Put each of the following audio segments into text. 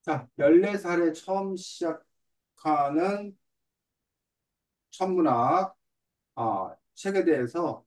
자, 14살에 처음 시작하는 천문학 책에 대해서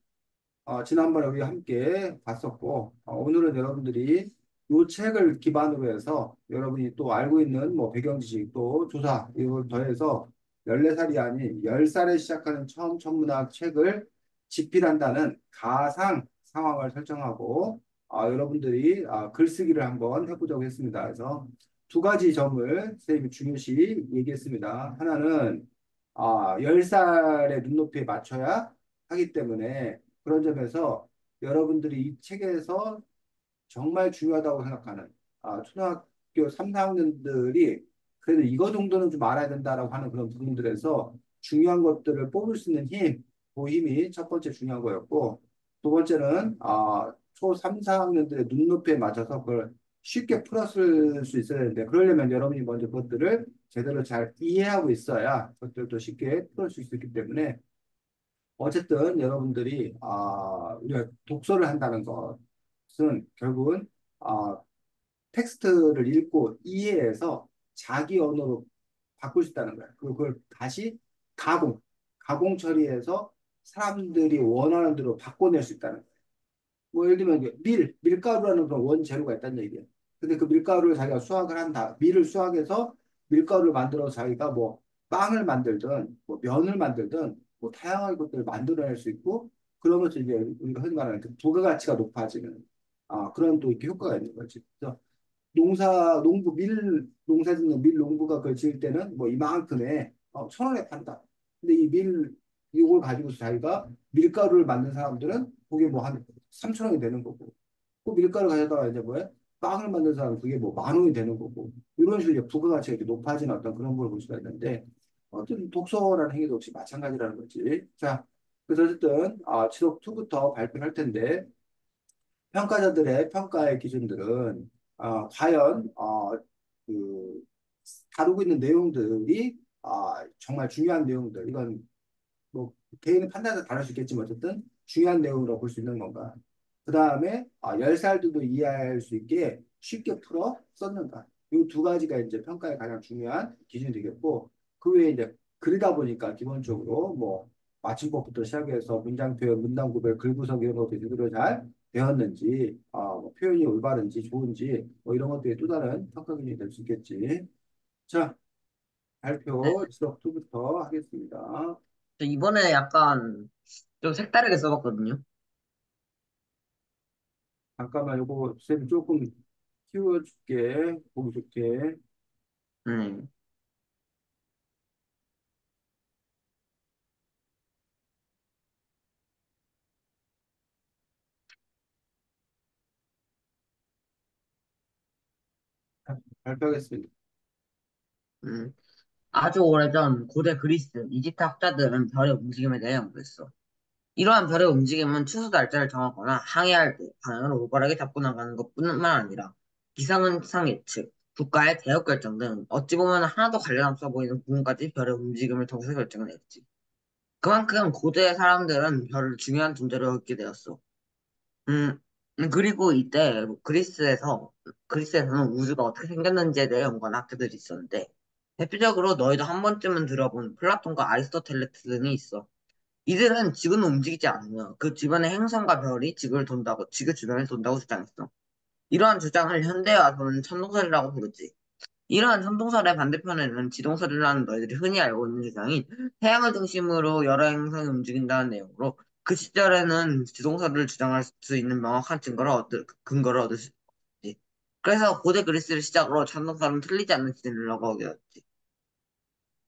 지난번에 우리 함께 봤었고, 오늘은 여러분들이 이 책을 기반으로 해서 여러분이 또 알고 있는 뭐 배경 지식 또 조사 이걸 더해서 14살이 아닌 10살에 시작하는 처음 천문학 책을 집필한다는 가상 상황을 설정하고 여러분들이 글쓰기를 한번 해보자고 했습니다. 그래서 두 가지 점을 선생님이 중요시 얘기했습니다. 하나는 10살의 눈높이에 맞춰야 하기 때문에 그런 점에서 여러분들이 이 책에서 정말 중요하다고 생각하는 초등학교 3, 4학년들이 그래도 이거 정도는 좀 알아야 된다라고 하는 그런 부분들에서 중요한 것들을 뽑을 수 있는 힘, 그 힘이 첫 번째 중요한 거였고 두 번째는 초 3, 4학년들의 눈높이에 맞춰서 그걸 쉽게 풀었을 수 있어야 되는데 그러려면 여러분이 먼저 그것들을 제대로 잘 이해하고 있어야 그것들도 쉽게 풀을 수 있기 때문에 어쨌든 여러분들이 우리가 독서를 한다는 것은 결국은 아, 텍스트를 읽고 이해해서 자기 언어로 바꿀 수 있다는 거야. 그리고 그걸 다시 가공, 가공 처리해서 사람들이 원하는 대로 바꿔낼 수 있다는 거야. 뭐 예를 들면 이제 밀가루라는 그런 원재료가 있다는 얘기예요. 근데 그 밀가루를 자기가 수확을 한다. 밀을 수확해서 밀가루를 만들어서 자기가 뭐 빵을 만들든 뭐 면을 만들든 뭐 다양한 것들을 만들어낼 수 있고 그러면서 이제 우리가 흔히 말하는 그 부가가치가 높아지는 그런 또 이렇게 효과가 있는 거지. 그래서 농부, 농사 짓는 밀 농부가 그걸 지을 때는 뭐 이만큼에 1,000원에 판다. 근데 이걸 가지고서 자기가 밀가루를 만든 사람들은 그게 뭐 한 3,000원이 되는 거고. 그 밀가루 가져다가 이제 뭐야? 빵을 만든 사람은 그게 뭐 10,000원이 되는 거고. 이런 식으로 이제 부가가치가 이렇게 높아지는 어떤 그런 걸 볼 수가 있는데, 어쨌든 독서라는 행위도 역시 마찬가지라는 거지. 자, 그래서 어쨌든, 지록 2부터 발표를 할 텐데, 평가자들의 평가의 기준들은 과연 그 다루고 있는 내용들이 정말 중요한 내용들 이건 뭐 개인의 판단에 다를 수 있겠지만 어쨌든 중요한 내용으로 볼 수 있는 건가. 그 다음에 10살들도 이해할 수 있게 쉽게 풀어 썼는가. 이 두 가지가 이제 평가의 가장 중요한 기준이 되겠고 그 외에 이제 글이다 보니까 기본적으로 뭐 맞춤법부터 시작해서 문장 표현, 문단 구별, 글 구성 이런 것들이 제대로 잘 되었는지, 뭐 표현이 올바른지 좋은지 뭐 이런 것들이 또 다른 평가 기준이 될 수 있겠지. 자, 네. 발표 지속부터 하겠습니다. 저 이번에 약간 좀 색다르게 써봤거든요. 잠깐만 요거 쌤 조금 키워줄게. 보기 좋게. 네. 발표하겠습니다. 음. 아주 오래전 고대 그리스, 이집트 학자들은 별의 움직임에 대해 연구했어. 이러한 별의 움직임은 추수 날짜를 정하거나 항해할 때 방향을 올바르게 잡고 나가는 것뿐만 아니라 기상현상 예측, 국가의 대역 결정 등 어찌 보면 하나도 관련 없어 보이는 부분까지 별의 움직임을 통해서 결정을 했지. 그만큼 고대 사람들은 별을 중요한 존재로 여기게 되었어. 음, 그리고 이때 그리스에서는 우주가 어떻게 생겼는지에 대해 연구하는 학자들이 있었는데, 대표적으로 너희도 한 번쯤은 들어본 플라톤과 아리스토텔레스 등이 있어. 이들은 지구는 움직이지 않으며 그 주변의 행성과 별이 지구 주변을 돈다고 주장했어. 이러한 주장을 현대에 와서는 천동설이라고 부르지. 이러한 천동설의 반대편에는 지동설이라는 너희들이 흔히 알고 있는 주장인 태양을 중심으로 여러 행성이 움직인다는 내용으로 그 시절에는 지동설을 주장할 수 있는 명확한 근거를 얻을 수 있지. 그래서 고대 그리스를 시작으로 천동설은 틀리지 않는 진리라고 하게 되었지.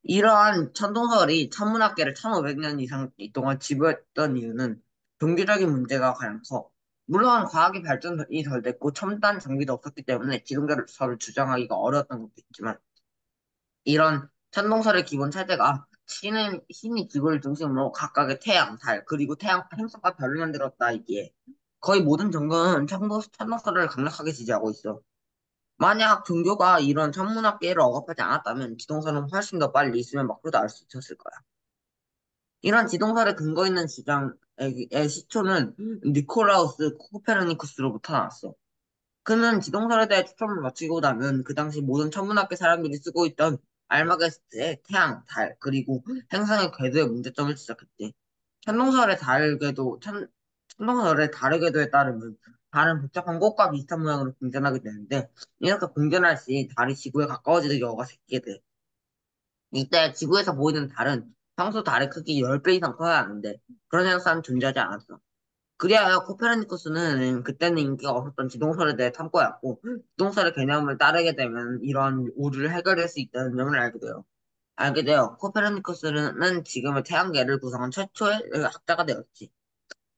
이러한 천동설이 천문학계를 1500년 이상 동안 지배했던 이유는 종교적인 문제가 가장 커. 물론 과학의 발전이 덜 됐고 첨단 장비도 없었기 때문에 지동설을 주장하기가 어려웠던 것도 있지만 이런 천동설의 기본 체제가 신이 지구를 중심으로 각각의 태양, 달, 그리고 태양, 행성과 별을 만들었다이기에 거의 모든 종교는 천동설을 강력하게 지지하고 있어. 만약 종교가 이런 천문학계를 억압하지 않았다면 지동설은 훨씬 더 빨리 수면 밖으로 나올 수 있었을 거야. 이런 지동설에 근거 있는 주장의 시초는 니콜라우스 코페르니쿠스로부터 나왔어. 그는 지동설에 대해 초점을 맞추고 나면 그 당시 모든 천문학계 사람들이 쓰고 있던 알마게스트의 태양, 달, 그리고 행성의 궤도의 문제점을 지적했지. 천동설의 천동설의 달의 궤도에 따르면 달은 복잡한 꽃과 비슷한 모양으로 공전하게 되는데 이렇게 공전할 시 달이 지구에 가까워지는 경우가 생기게 돼. 이때 지구에서 보이는 달은 평소 달의 크기 10배 이상 커야 하는데 그런 현상은 존재하지 않았어. 그리하여 코페르니쿠스는 그때는 인기가 없었던 지동설에 대해 탐구해왔고 지동설의 개념을 따르게 되면 이런 오류를 해결할 수 있다는 점을 알게 되어 코페르니쿠스는 지금의 태양계를 구성한 최초의 학자가 되었지.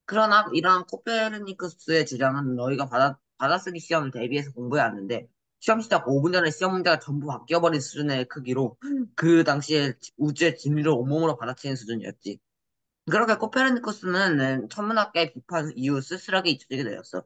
그러나 이러한 코페르니쿠스의 주장은 너희가 받아쓰기 시험을 대비해서 공부해야 하는데 시험 시작 5분 전에 시험 문제가 전부 바뀌어버린 수준의 크기로 그 당시에 우주의 진리를 온몸으로 받아치는 수준이었지. 그렇게 코페르니쿠스는 천문학계 비판 이후 쓸쓸하게 잊혀지게 되었어.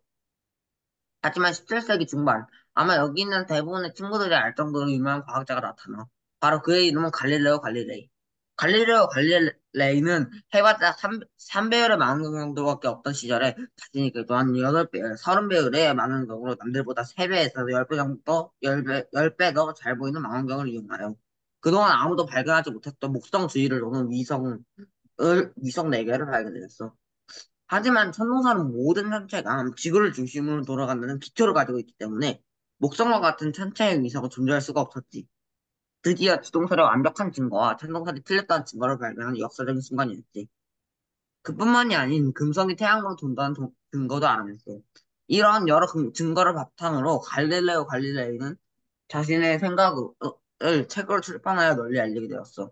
하지만 17세기 중반, 아마 여기 있는 대부분의 친구들이 알 정도로 유명한 과학자가 나타나. 바로 그의 이름은 갈릴레오 갈릴레이. 갈릴레오 갈릴레이는 해봤자 3배율의 망원경도밖에 없던 시절에 자신이 그동안 8배율, 30배율의 망원경으로 남들보다 3배에서 10배 정도, 10배 더 잘 보이는 망원경을 이용하여 그동안 아무도 발견하지 못했던 목성 주위를 도는 위성 4개를 발견했어. 하지만 천동설은 모든 천체가 지구를 중심으로 돌아간다는 기초를 가지고 있기 때문에 목성과 같은 천체의 위성은 존재할 수가 없었지. 드디어 지동설의 완벽한 증거와 천동설이 틀렸다는 증거를 발견한 역사적인 순간이었지. 그뿐만이 아닌 금성이 태양으로 돈다는 증거도 알아냈어. 이런 여러 증거를 바탕으로 갈릴레오 갈릴레이는 자신의 생각을 책으로 출판하여 널리 알리게 되었어.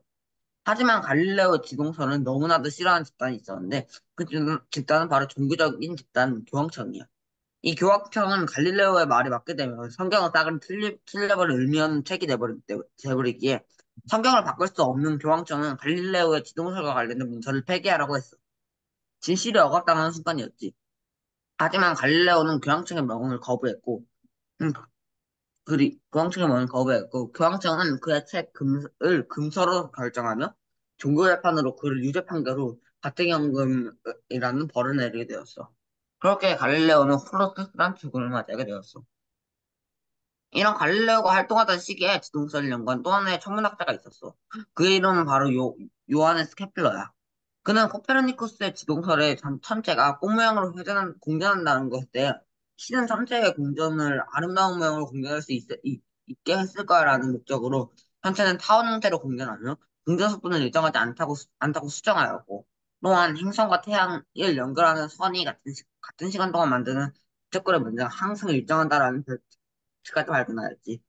하지만 갈릴레오 지동설은 너무나도 싫어하는 집단이 있었는데 그 집단은 바로 종교적인 집단 교황청이야. 이 교황청은 갈릴레오의 말이 맞게 되면 성경을 따그리 틀려버릴 의미 없는 책이 돼버리기에 성경을 바꿀 수 없는 교황청은 갈릴레오의 지동설과 관련된 문서를 폐기하라고 했어. 진실이 억압당하는 순간이었지. 하지만 갈릴레오는 교황청의 명령을 거부했고 음, 교황청의 명령을 거부했고 교황청은 그의 책 금을 금서로 결정하며 종교재판으로 그를 유죄 판결로 가택연금이라는 벌을 내리게 되었어. 그렇게 갈릴레오는 홀로 쓸쓸한 죽음을 맞이하게 되었어. 이런 갈릴레오가 활동하던 시기에 지동설 연구한 또 하나의 천문학자가 있었어. 그의 이름은 바로 요하네스 케플러야. 그는 코페르니쿠스의 지동설의 천체가 꽃 모양으로 공전한다는 것에 신은 천체의 공전을 아름다운 모양으로 공전할 수 있게 했을 거라는 목적으로 천체는 타원 형태로 공전하며 공전 속도는 일정하지 않다고 수정하였고 또한 행성과 태양을 연결하는 선이 같은 시간 동안 만드는 적결의 문제가 항상 일정하다라는 까지 발견하였지.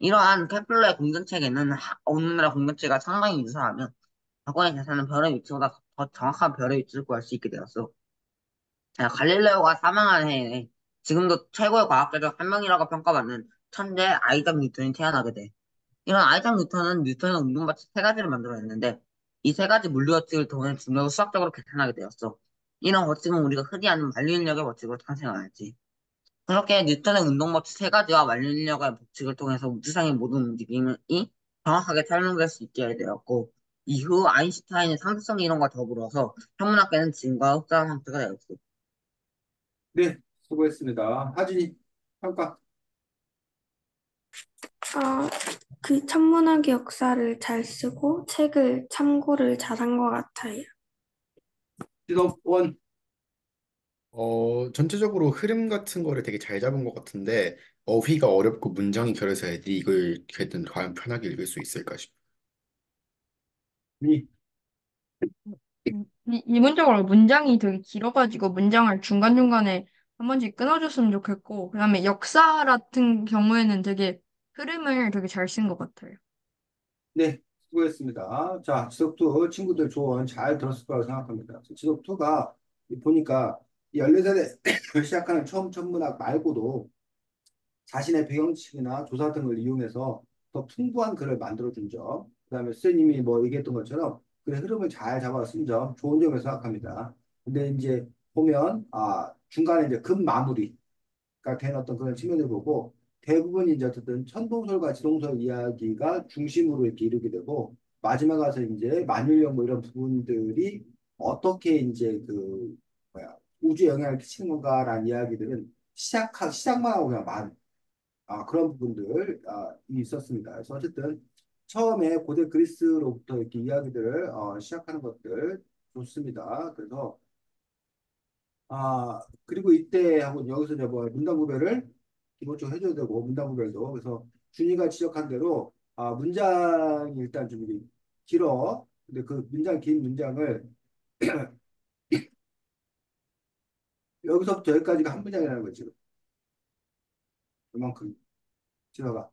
이러한 케플러의 공전체계는 오늘날의 공전체가 상당히 유사하며 과거의 계산은 별의 위치보다 더 정확한 별의 위치를 구할 수 있게 되었어. 갈릴레오가 사망한 해에 지금도 최고의 과학자 중 한 명이라고 평가받는 천재 아이작 뉴턴이 태어나게 돼. 이런 아이작 뉴턴은 뉴턴의 운동법칙 세 가지를 만들어냈는데 이 세 가지 물리법칙을 통해 중력을 수학적으로 계산하게 되었어. 이런 법칙은 우리가 흔히 아는 만류인력의 법칙으로 탄생하였지. 그렇게 뉴턴의 운동법칙 세 가지와 만류인력의 법칙을 통해서 우주상의 모든 움직임이 정확하게 설명될 수 있게 되었고, 이후 아인슈타인의 상대성 이론과 더불어서 천문학계는 지금과 흡사한 형태가 되었어. 네, 수고했습니다. 하진이 평가. 어, 그 천문학의 역사를 잘 쓰고 책을 참고를 잘한 것 같아요. 지도원. 전체적으로 흐름 같은 거를 되게 잘 잡은 것 같은데, 어휘가 어렵고 문장이 결여서 애들이 이걸 하여튼 과연 편하게 읽을 수 있을까 싶어. 미. 기본적으로 문장이 되게 길어가지고 문장을 중간중간에 한 번씩 끊어줬으면 좋겠고, 그다음에 역사 같은 경우에는 되게 흐름을 되게 잘 쓴 것 같아요. 네, 수고했습니다. 자, 지석투 친구들 조언 잘 들었을 거라고 생각합니다. 지석투가 보니까 14살에 시작하는 처음 천문학 말고도 자신의 배경지식이나 조사 등을 이용해서 더 풍부한 글을 만들어준 점, 그다음에 선생님이 뭐 얘기했던 것처럼 글의 흐름을 잘 잡아 쓴 점, 좋은 점이라고 생각합니다. 근데 이제 보면, 중간에 이제 급 마무리가 된 어떤 그런 측면을 보고 대부분 이제 어쨌든 천동설과 지동설 이야기가 중심으로 이렇게 이루게 되고 마지막 가서 이제 만유령 뭐 이런 부분들이 어떻게 이제 그, 뭐야, 우주에 영향을 끼치는 건가라는 이야기들은 시작만 하고 그냥 그런 부분들 있었습니다. 그래서 어쨌든 처음에 고대 그리스로부터 이렇게 이야기들을 시작하는 것들 좋습니다. 그래서 그리고 이때 하고 여기서 이제 뭐 문단 구별을 기본적으로 해줘야 되고 문단 구별도 그래서 준이가 지적한 대로 문장이 일단 좀 이렇게 길어. 근데 그 문장 긴 문장을 여기서부터 여기까지가 한 문장이라는 거지. 그만큼 지나가.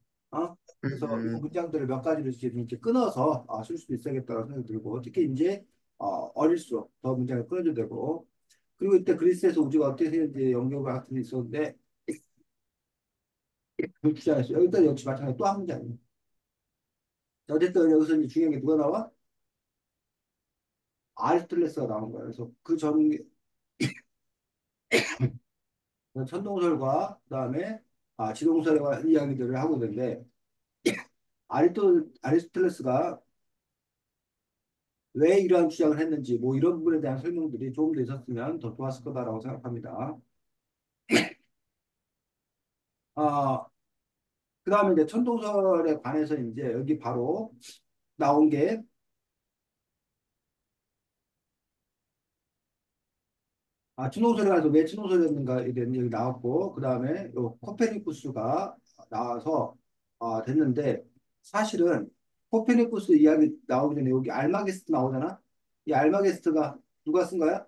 그래서 이 음, 문장들을 몇 가지를 이렇게 끊어서 쓸 수도 있어야겠다고 생각이 들고 특히 이제 어릴수록 더 문장을 끊어줘야 되고 그리고 이때 그리스에서 우주가 어떻게 생겼는지 연구 같은 게 있었는데 그 주장했어요. 여기다 역시 마찬가지 또 한 문장이에요. 자, 어쨌든 여기서 이제 중요한 게 누가 나와? 아리스토텔레스가 나온 거예요. 그래서 그 전 천동설과 그다음에 지동설에 관한 이야기들을 하고 있는데 아리스토텔레스가 왜 이러한 주장을 했는지 뭐 이런 부분에 대한 설명들이 조금 더 있었으면 더 좋았을 거다라고 생각합니다. 아, 그다음에 이제 천동설에 관해서 이제 여기 바로 나온 게 천동설에 관해서 왜 천동설이었는가에 대한 얘기 나왔고 그다음에 요 코페르니쿠스가 나와서 됐는데 사실은 코페르니쿠스 이야기 나오기 전에 여기 알마게스트 나오잖아. 이 알마게스트가 누가 쓴 거야?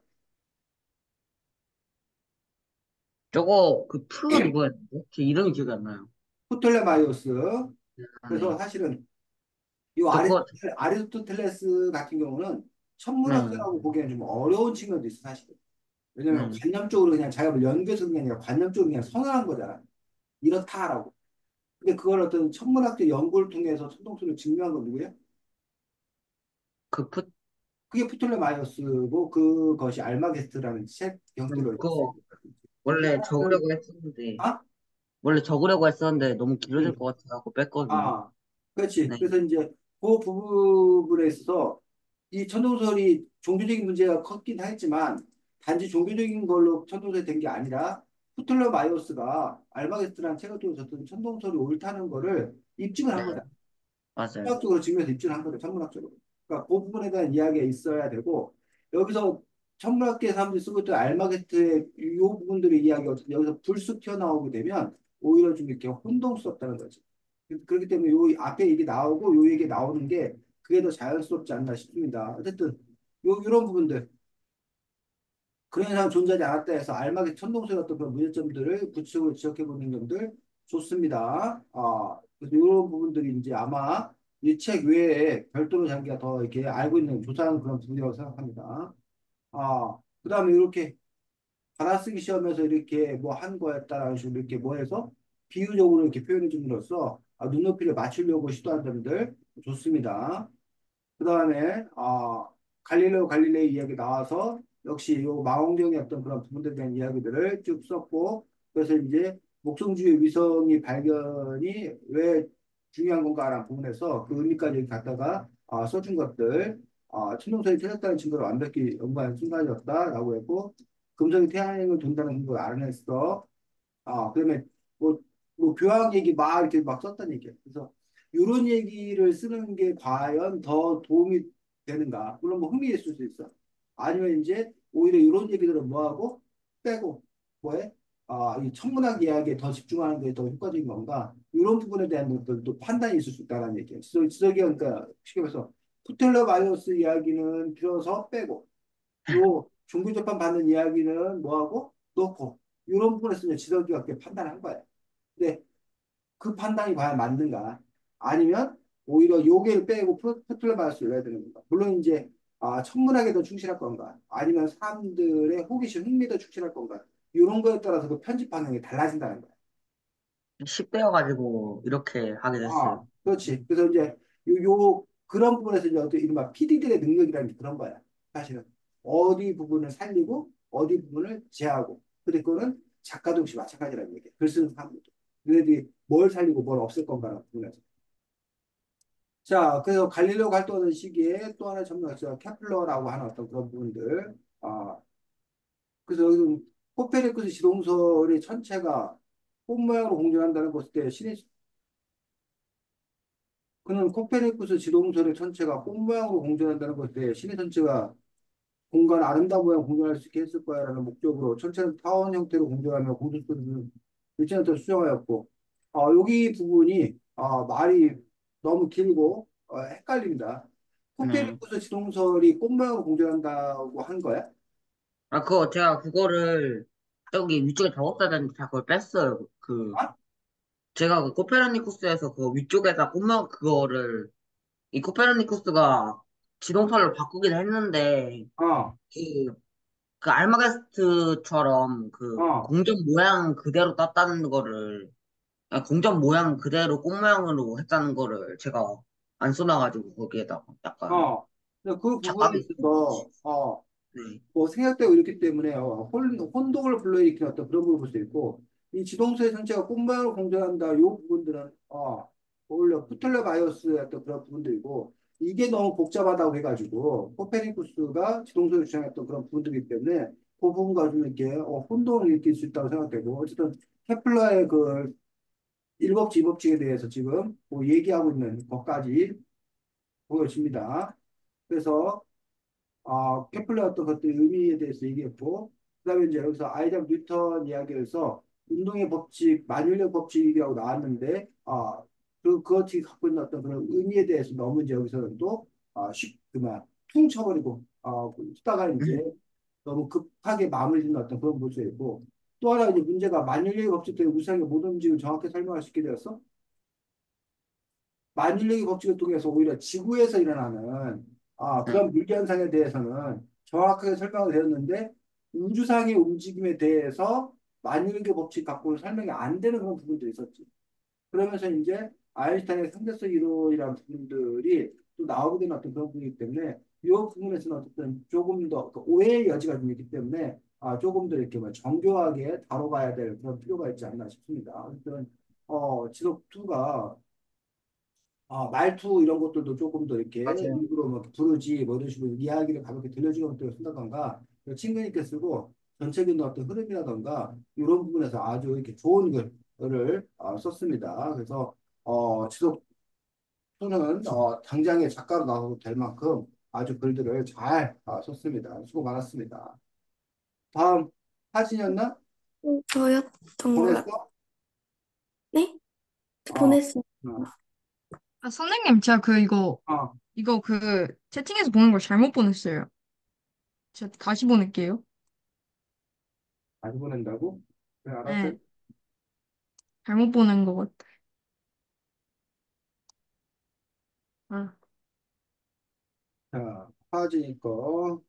저거 그 프가 누구였는데? 제 이름이 기억이 안 나요. 프톨레마이오스. 그래서 네. 사실은 이 저거 아리스토텔레스 같은 경우는 네, 천문학자라고 보기에는 좀 어려운 측면도 있어 사실은. 왜냐면 네. 관념적으로 그냥 자기가 뭘 연구해서 그게 아니라 관념적으로 그냥 선언한 거잖아. 이렇다라고. 근데 그걸 어떤 천문학적 연구를 통해서 천동설을 증명한 건 누구야? 그 프, 그게 프톨레마이오스고 그것이 알마게스트라는 책 형태로 이렇게 그거 쓰여진 거지. 원래 이거를 적으려고 했었는데 아? 원래 적으려고 했었는데 너무 길어질 응. 것 같아서 뺐거든요. 아, 그렇지. 네, 그래서 이제 그 부분에 있어서 이 천동설이 종교적인 문제가 컸긴 했지만 단지 종교적인 걸로 천동설이 된 게 아니라 프톨레마이오스가 알마게스트라는 책을 통해서 어떤 천동설이 옳다는 거를 입증을 한 네, 거다. 맞아요. 수학적으로 증명해서 입증을 한 거죠. 천문학적으로. 그러니까 그 부분에 대한 이야기가 있어야 되고 여기서 천문학계 사람들이 쓰고 있던 알마게트의 이 부분들의 이야기가 여기서 불쑥 튀어나오게 되면 오히려 좀 이렇게 혼동스럽다는 거지. 그렇기 때문에 요 앞에 얘기 나오고 요 얘기 나오는 게 그게 더 자연스럽지 않나 싶습니다. 어쨌든 이런 부분들 그런 현상 존재하지 않았다 해서 알맞게 천동설 어떤 그런 문제점들을 구체적으로 지적해 보는 점들 좋습니다. 그래서 이런 부분들이 이제 아마 이 책 외에 별도로 자기가 더 이렇게 알고 있는 조사하는 그런 부분이라고 생각합니다. 그다음에 이렇게 받아쓰기 시험에서 이렇게 뭐 한 거였다라는 식으로 이렇게 뭐 해서 비유적으로 이렇게 표현해 줌으로써 눈높이를 맞추려고 시도한 점들 좋습니다. 그 다음에 갈릴레오 갈릴레이 이야기 나와서 역시 요 망원경의 어떤 그런 부분들에 대한 이야기들을 쭉 썼고 그래서 이제 목성주의 위성이 발견이 왜 중요한 건가라는 부분에서 그 의미까지 갖다가 써준 것들 천동설이 틀렸다는 증거를 완벽히 연구한 순간이었다라고 했고 금성이 태양을 돈다는 걸 알아냈어. 그다음에 뭐, 뭐 교황 얘기 막 이렇게 막 썼다는 얘기예요. 그래서 이런 얘기를 쓰는 게 과연 더 도움이 되는가? 물론 뭐 흥미있을 수도 있어. 아니면 이제 오히려 이런 얘기들은 뭐하고 빼고 뭐해? 이 천문학 이야기에 더 집중하는 게 더 효과적인 건가? 이런 부분에 대한 것들도 판단이 있을 수 있다는 얘기예요. 지적이 그러니까 쉽게 말해서 푸텔러 바이오스 이야기는 빌어서 빼고 요 종교 재판 받는 이야기는 뭐하고 놓고 이런 부분에서 이제 지도자가 그렇게 판단한 거예요. 근데 그 판단이 과연 맞는가? 아니면 오히려 요게를 빼고 포툴레바이오스를 해야 되는 건가? 물론 이제 천문학에 더 충실할 건가? 아니면 사람들의 호기심, 흥미에 더 충실할 건가? 이런 거에 따라서 그 편집 방향이 달라진다는 거예요. 10배여가지고 이렇게 하게 됐어요. 그렇지. 그래서 이제 그런 부분에서 이제 어떤 이른바 PD들의 능력이라는 게 그런 거야. 사실은 어디 부분을 살리고 어디 부분을 제하고. 근데 그거는 작가도 역시 마찬가지라는 얘기야. 글 쓰는 사람들도. 너희들이 뭘 살리고 뭘 없앨 건가라는 부분에서. 자, 그래서 갈릴레오 활동하는 시기에 또 하나의 천문학자 케플러라고 하는 어떤 그런 부분들. 그래서 여기 코페르니쿠스 지동설의 전체가 꽃 모양으로 공전한다는 것에 대해 그는 코페르니쿠스 지동설의 전체가 꽃 모양으로 공전한다는 것에 대해 신의 전체가 공간 아름다운 모양 공존할 수 있게 했을 거야라는 목적으로 천체는 타원 형태로 공존하며 공중수를 일진한테 수정하였고 여기 부분이 말이 너무 길고 헷갈립니다. 네. 코페르니쿠스 지동설이 꽃 모양으로 공존한다고 한 거야? 아, 그거 제가 그거를 저기 위쪽에 적었어야 되는데 다 그걸 뺐어요. 아? 제가 그 코페르니쿠스에서 그 위쪽에다 꼬마 그거를 이 코페르니쿠스가 지동설로 바꾸긴 했는데 어, 그, 그 알마게스트처럼 그 어, 공전 모양 그대로 땄다는 거를 공전 모양 그대로 꽃 모양으로 했다는 거를 제가 안 써놔가지고 거기에다가 약간 어. 그 부분에 착각이 있는 있어서 거지. 네. 뭐 생략되고 이렇기 때문에 혼동을 불러일으키는 어떤 그런 부분을 볼 수 있고 이 지동소의 전체가 꽃모양으로 공존한다 이 부분들은 오히려 프틀레 바이어스의 어떤 그런 부분들이고 이게 너무 복잡하다고 해가지고 코페르니쿠스가 지동소를 주장했던 그런 부분들이기 때문에 그 부분과 좀 이렇게 혼동을 일으킬 수 있다고 생각되고 어쨌든 케플러의 그 일법칙, 이법칙에 대해서 지금 뭐 얘기하고 있는 것까지 보여집니다. 그래서 케플러 어떤 것들 의미에 대해서 얘기했고, 그다음에 이제 여기서 아이작 뉴턴 이야기에서 운동의 법칙, 만유인력 법칙이라고 나왔는데, 그것이 갖고 있는 어떤 그런 의미에 대해서 너무 이제 여기서는 또, 그만, 퉁 쳐버리고, 쓰다가 이제 너무 급하게 마무리 짓는 어떤 그런 모습이고, 또 하나 이제 문제가 만유인력의 법칙 때문에 우상의 모든 움직임을 정확히 설명할 수 있게 되었어? 만인력의 법칙을 통해서 오히려 지구에서 일어나는 네. 그런 물리현상에 대해서는 정확하게 설명을 되었는데 우주상의 움직임에 대해서 만인력의 법칙 갖고는 설명이 안 되는 그런 부분도 있었지. 그러면서 이제 아인슈타인의 상대성 이론이라는 부분들이 또 나오게 되는 어떤 그런 부분이기 때문에 이 부분에서는 어쨌든 조금 더그 오해의 여지가 좀 있기 때문에 조금 더 이렇게 뭐 정교하게 다뤄봐야 될 그런 필요가 있지 않나 싶습니다. 아무튼 지속 2가 말투 이런 것들도 조금 더 이렇게 맞아요. 일부러 뭐 부르지 뭐 이런 식으로 이야기를 가볍게 들려주는 것들을 쓴다던가 친근 있게 쓰고 전체적인 어떤 흐름이라던가 이런 부분에서 아주 이렇게 좋은 글을 썼습니다. 그래서 지속 또는 당장의 작가로 나와도 될 만큼 아주 글들을 잘 썼습니다. 수고 많았습니다. 다음 사진이었나? 저였던 것 같네. 보냈어? 어, 보냈습니다. 어, 아, 선생님, 제가 어, 이거 채팅에서 보는 걸 잘못 보냈어요. 제가 다시 보낼게요. 안 보낸다고? 그래, 알았어. 네, 잘못 보낸 것 같아. 아, 자, 사진이 거.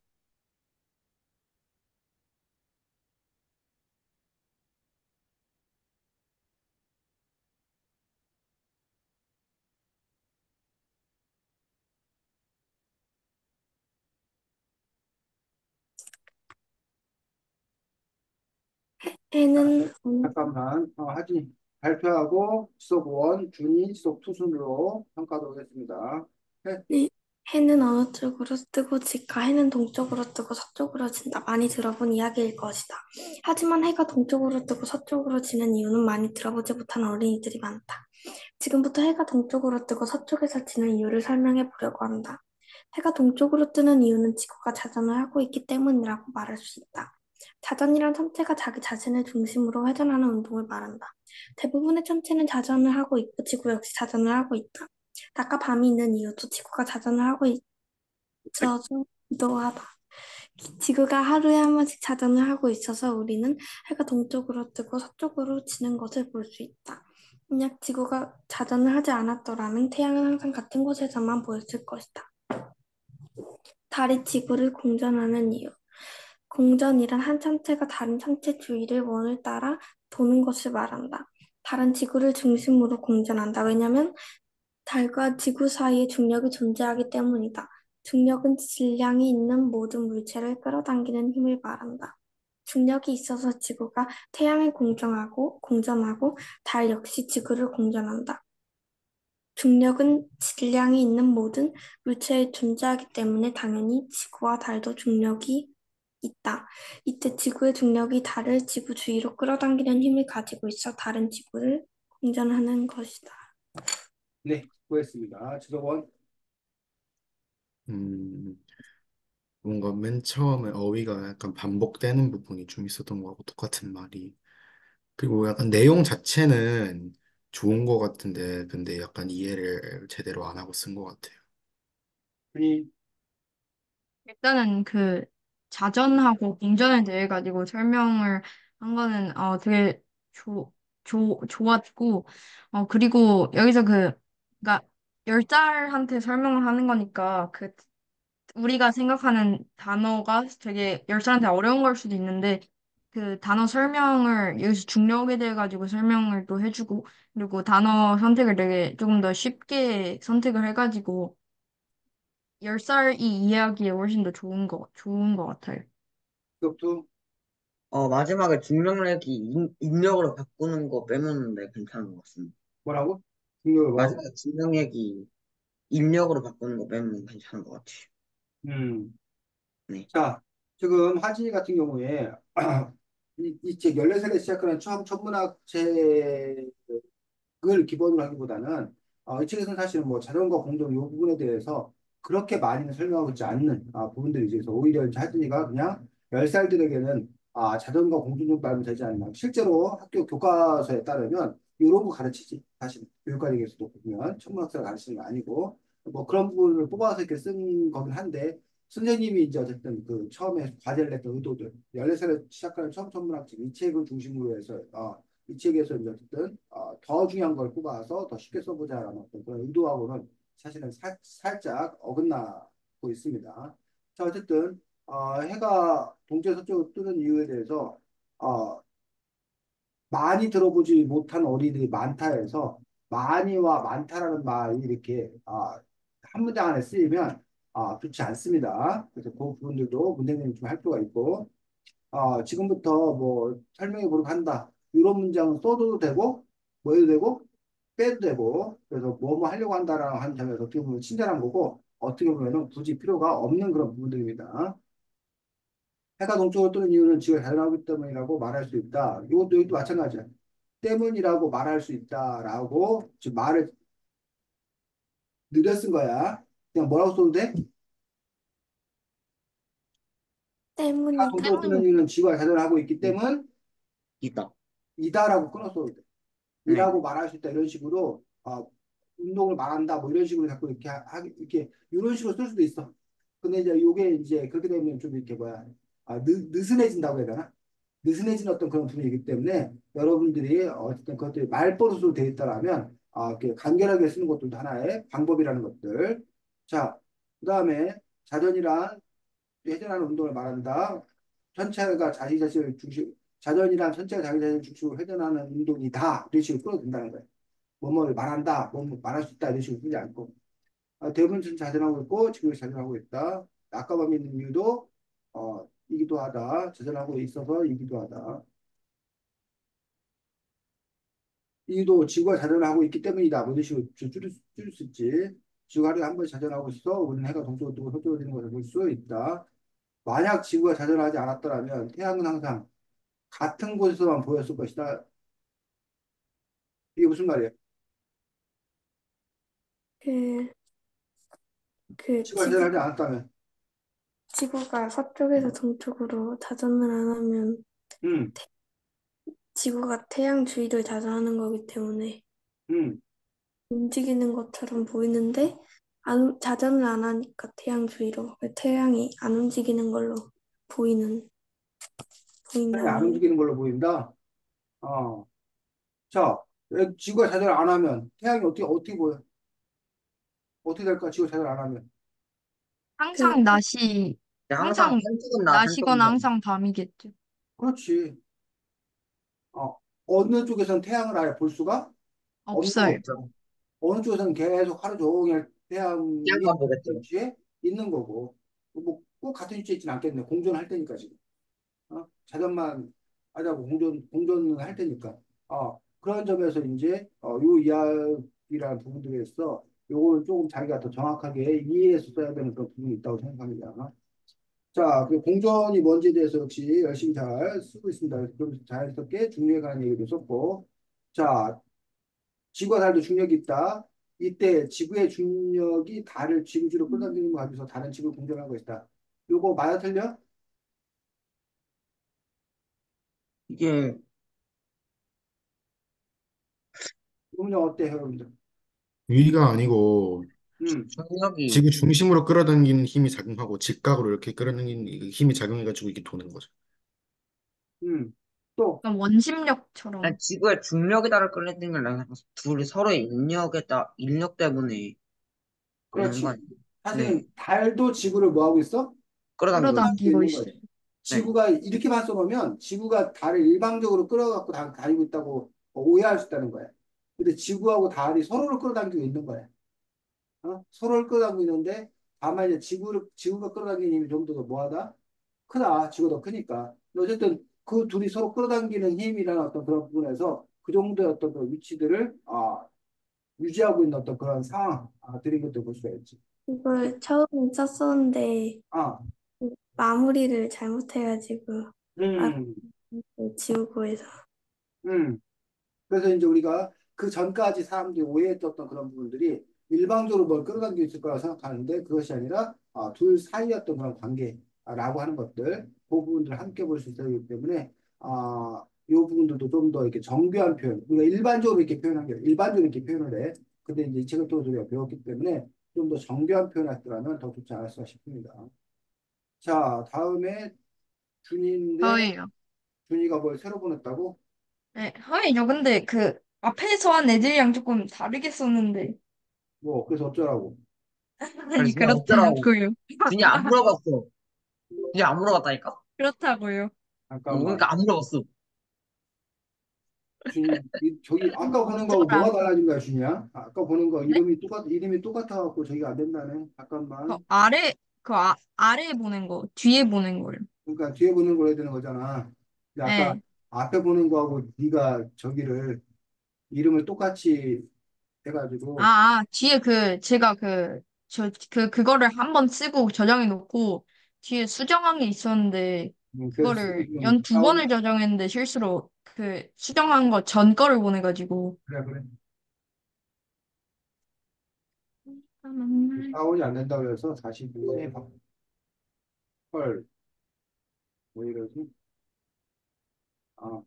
해는 잠깐만, 하진 발표하고 지속 1, 준이 지속 2 순으로 평가하도록 하겠습니다. 네, 네, 해는 어느 쪽으로 뜨고 질까? 해는 동쪽으로 뜨고 서쪽으로 진다. 많이 들어본 이야기일 것이다. 하지만 해가 동쪽으로 뜨고 서쪽으로 지는 이유는 많이 들어보지 못한 어린이들이 많다. 지금부터 해가 동쪽으로 뜨고 서쪽에서 지는 이유를 설명해 보려고 한다. 해가 동쪽으로 뜨는 이유는 지구가 자전을 하고 있기 때문이라고 말할 수 있다. 자전이란 천체가 자기 자신을 중심으로 회전하는 운동을 말한다. 대부분의 천체는 자전을 하고 있고 지구 역시 자전을 하고 있다. 낮과 밤이 있는 이유도 지구가 자전을 하고 있어서기도 하다. 지구가 하루에 한 번씩 자전을 하고 있어서 우리는 해가 동쪽으로 뜨고 서쪽으로 지는 것을 볼 수 있다. 만약 지구가 자전을 하지 않았더라면 태양은 항상 같은 곳에서만 보였을 것이다. 달이 지구를 공전하는 이유. 공전이란 한 천체가 다른 천체 주위를 원을 따라 도는 것을 말한다. 달은 지구를 중심으로 공전한다. 왜냐하면 달과 지구 사이에 중력이 존재하기 때문이다. 중력은 질량이 있는 모든 물체를 끌어당기는 힘을 말한다. 중력이 있어서 지구가 태양을 공전하고 달 역시 지구를 공전한다. 중력은 질량이 있는 모든 물체에 존재하기 때문에 당연히 지구와 달도 중력이 있다. 이때 지구의 중력이 달을 지구 주위로 끌어당기는 힘을 가지고 있어 다른 지구를 공전하는 것이다. 네, 수고했습니다. 지성원. 음, 뭔가 맨 처음에 어휘가 약간 반복되는 부분이 좀 있었던 거하고 똑같은 말이. 그리고 약간 내용 자체는 좋은 거 같은데, 근데 약간 이해를 제대로 안 하고 쓴 것 같아요. 흔히 일단은 그 자전하고 공전에 대해 가지고 설명을 한 거는 되게 좋았고 그리고 여기서 그니까 10살한테 설명을 하는 거니까 그 우리가 생각하는 단어가 되게 10살한테 어려운 걸 수도 있는데 그 단어 설명을 여기서 중력에 대해 가지고 설명을 또 해주고 그리고 단어 선택을 되게 조금 더 쉽게 선택을 해가지고 10살이 이해하기에 훨씬 더 좋은 것 같아요. 그것도 마지막에 중력력이 인력으로 바꾸는 거 빼먹는 데 괜찮은 것 같습니다. 뭐라고? 중력을 뭐라고? 마지막에 중력력이 인력으로 바꾸는 거 빼면 괜찮은 것 같아요. 음. 네. 자, 지금 하진이 같은 경우에 이 책 14살에 시작하는 처음 천문학책 을 기본으로 하기보다는 이 책에서는 사실은 뭐 자전거 공동 이 부분에 대해서 그렇게 많이는 설명하고 있지 않는 부분들이 있어서 오히려 이제 하진이가 그냥 10살들에게는 자전거 공동योग 발면 되지 않나. 실제로 학교 교과서에 따르면 이런 거 가르치지. 사실 교육과정에서도 보면 천문학사를 가르치는 거 아니고 뭐 그런 부분을 뽑아서 이렇게 쓴 거긴 한데 선생님이 이제 어쨌든 그 처음에 과제를 냈던 의도들 14살에 시작하는 처음 천문학책 이 책을 중심으로 해서 이 책에서 이제 어쨌든 더 중요한 걸 뽑아서 더 쉽게 써보자라는 어떤 그런 의도하고는 사실은 살짝 어긋나고 있습니다. 자, 어쨌든 해가 동쪽 서쪽으로 뜨는 이유에 대해서 어, 많이 들어보지 못한 어린이들이 많다 해서 많이와 많다라는 말이 이렇게 한 문장 안에 쓰이면 좋지 않습니다. 그래서 그 부분들도 문제는 좀 할 필요가 있고 지금부터 뭐 설명해 보려고 한다. 이런 문장은 써도 되고, 뭐 해도 되고, 빼도 되고, 그래서 뭐 하려고 한다라는 한 점에서 어떻게 보면 친절한 거고, 어떻게 보면은 굳이 필요가 없는 그런 부분들입니다. 해가 동쪽으로 뜨는 이유는 지구가 자전하기 때문이라고 말할 수 있다. 이것도 마찬가지야. 때문이라고 말할 수 있다라고 지금 말을 느려 쓴 거야. 그냥 뭐라고 써도 돼? 해가 때문이다. 동쪽으로 뜨는 이유는 지구가 자전하고 있기 때문이다라고 있다. 끊어 써도 돼. 네. 이라고 말할 수 있다 이런 식으로 운동을 말한다 뭐 이런 식으로 자꾸 이렇게 이렇게 이런 식으로 쓸 수도 있어. 근데 이제 요게 이제 그렇게 되면 좀 이렇게 뭐야 느슨해진다고 해야 되나? 느슨해진 어떤 그런 분위기이기 때문에 여러분들이 어쨌든 그것들이 말버릇으로 되어 있다라면 이렇게 간결하게 쓰는 것도 하나의 방법이라는 것들. 자, 그다음에 자전이란 회전하는 운동을 말한다. 전체가 자기 자신을 중심 자전이란 전체가 자기 자신을 중심으로 회전하는 운동이다. 이런 식으로 끌어든다는 거예요. 뭐뭐를 말한다, 뭐뭐 말할 수 있다 이런 식으로 쓰지 않고 대부분 지금 자전하고 있고 지금 자전하고 있다. 아까 범위 있는 이유도 이기도 하다. 자전하고 있어서 이기도 하다. 이유도 지구가 자전하고 있기 때문이다. 뭐 이런 식으로 줄일 수 있지. 지구가 하루에 한 번씩 자전하고 있어. 우리는 해가 동쪽으로 뜨고 서쪽으로 지는 것을 볼 수 있다. 만약 지구가 자전하지 않았더라면 태양은 항상 같은 곳에서만 보였을 것이다. 이게 무슨 말이에요? 그, 그 지구가 자전하지 않았다면. 지구가 서쪽에서 동쪽으로 자전을 안 하면 음, 지구가 태양 주위를 자전하는 거기 때문에 음. 움직이는 것처럼 보이는데 자전을 안 하니까 태양 주위로 태양이 안 움직이는 걸로 보이는 태양이 안 보인다는 움직이는 걸로 보인다. 어. 자, 지구가 자전을 안 하면 태양이 어떻게 보여? 어떻게 될까? 지구가 자전을 안 하면. 그 항상 낮이, 네, 항상 항상 한쪽은 나, 한쪽은 낮이거나 나. 항상 밤이겠죠. 그렇지. 어, 어느 쪽에서는 태양을 아예 볼 수가 없는 없어요. 없죠. 거고, 어느 쪽에서는 계속 하루 종일 태양이 태양만 같은 보겠죠. 위치에 있는 거고, 뭐 꼭 같은 위치에 있지는 않겠네. 공존할 테니까 지금. 자전만 하자고 공존은 할 테니까. 그런 점에서 이제 요 이야기라는 부분들에서 요거를 조금 자기가 더 정확하게 이해해서 써야 되는 그런 부분이 있다고 생각합니다. 자, 그 공전이 뭔지에 대해서 역시 열심히 잘 쓰고 있습니다. 좀 자연스럽게 중력에 관한 얘기도 썼고. 자, 지구와 달도 중력이 있다. 이때 지구의 중력이 달을 지구주로 끌어당기는 거 가지고서 다른 지구를 공전하고 있다. 요거 맞아 틀려? 이게 그러면 어때, 여러분들? 위가 아니고 음, 중력이 지구 중심으로 끌어당기는 힘이 작용하고 직각으로 이렇게 끌어당기는 이 힘이 작용해가지고 이게 도는 거죠. 또, 약간 아니, 원심력처럼. 지구의 중력이 달을 끌어당기는 게 아니라 둘이 서로의 인력 때문에 그러는 거 그렇지. 아니에요? 네, 사실은 달도 지구를 뭐 하고 있어? 끌어당기고 있어. 끌어당기고 끌어당기고 있는 있어요. 거지. 네. 지구가 이렇게 봤어 보면 지구가 달을 일방적으로 끌어갖고 다니고 있다고 오해할 수 있다는 거야. 근데 지구하고 달이 서로를 끌어당기고 있는 거야. 서로를 끌어당기고 있는데 다만 이제 지구가 끌어당기는 힘이 좀 더 뭐하다? 크다. 지구가 더 크니까. 근데 어쨌든 그 둘이 서로 끌어당기는 힘이라는 어떤 그런 부분에서 그 정도의 어떤 그 위치들을 유지하고 있는 어떤 그런 상황들인 것도 볼 수가 있지. 이걸 처음 썼었는데 아, 마무리를 잘못해가지고 아, 음, 지우고 해서. 음. 그래서 이제 우리가 그 전까지 사람들이 오해했던 그런 부분들이 일방적으로 뭘 끌어당기고 있을 거라고 생각하는데 그것이 아니라 둘 사이였던 그런 관계라고 하는 것들, 그 부분들을 함께 볼 수 있기 때문에 이 부분들도 좀 더 이렇게 정교한 표현, 우리가 일반적으로 이렇게 표현한 게 일반적으로 이렇게 표현을 해. 근데 이제 이 책을 통해서 우리가 배웠기 때문에 좀 더 정교한 표현을 했더라면 더 좋지 않았을까 싶습니다. 자, 다음에 준이인데 허예요. 준이가 뭘 새로 보냈다고? 네, 허예요. 근데 그 앞에서 한 애들이랑 조금 다르게 썼는데. 뭐, 그래서 어쩌라고? 아니, 그래서 그냥 어쩌라고. 그렇다고요. 준이 안 물어봤어. 준이 안 물어봤다니까? 그렇다고요. 잠깐만. 그러니까 안 물어봤어. 준이, 저기, 아까 보는 거하고 어쩌라. 뭐가 달라진 거야, 준이야? 아까 보는 거 네? 이름이 똑같아갖고 저기가 안 된다네. 그 잠깐만. 아래, 아래에 보낸 거, 뒤에 보낸 거요. 그러니까 뒤에 보는 거 해야 되는 거잖아. 근데 아까 네. 앞에 보는 거하고 네가 저기를 이름을 똑같이 해가지고, 뒤에 제가 그거를 한번 쓰고 저장해 놓고, 뒤에 수정한 게 있었는데, 그래서 그거를 지금 연 두 번을 저장했는데, 실수로 수정한 거 전 거를 보내가지고. 그래, 그래. 잠깐만요. 다운이 안 된다 그래서 다시 해봐. 헐, 왜 이러지? 아,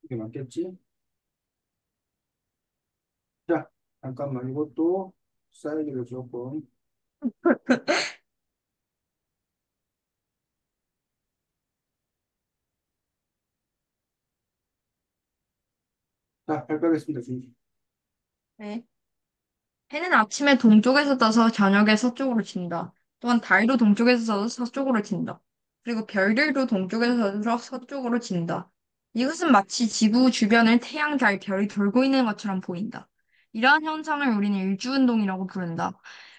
이게 맞겠지? 자, 잠깐만. 이것도 사이즈를 조금. 자, 발표하겠습니다, 준이. 네. 해는 아침에 동쪽에서 떠서 저녁에 서쪽으로 진다. 또한 달도 동쪽에서 떠서 서쪽으로 진다. 그리고 별들도 동쪽에서 떠서 서쪽으로 진다. 이것은 마치 지구 주변을 태양, 달, 별이 돌고 있는 것처럼 보인다. 이러한 현상을 우리는 일주운동이라고 부른다.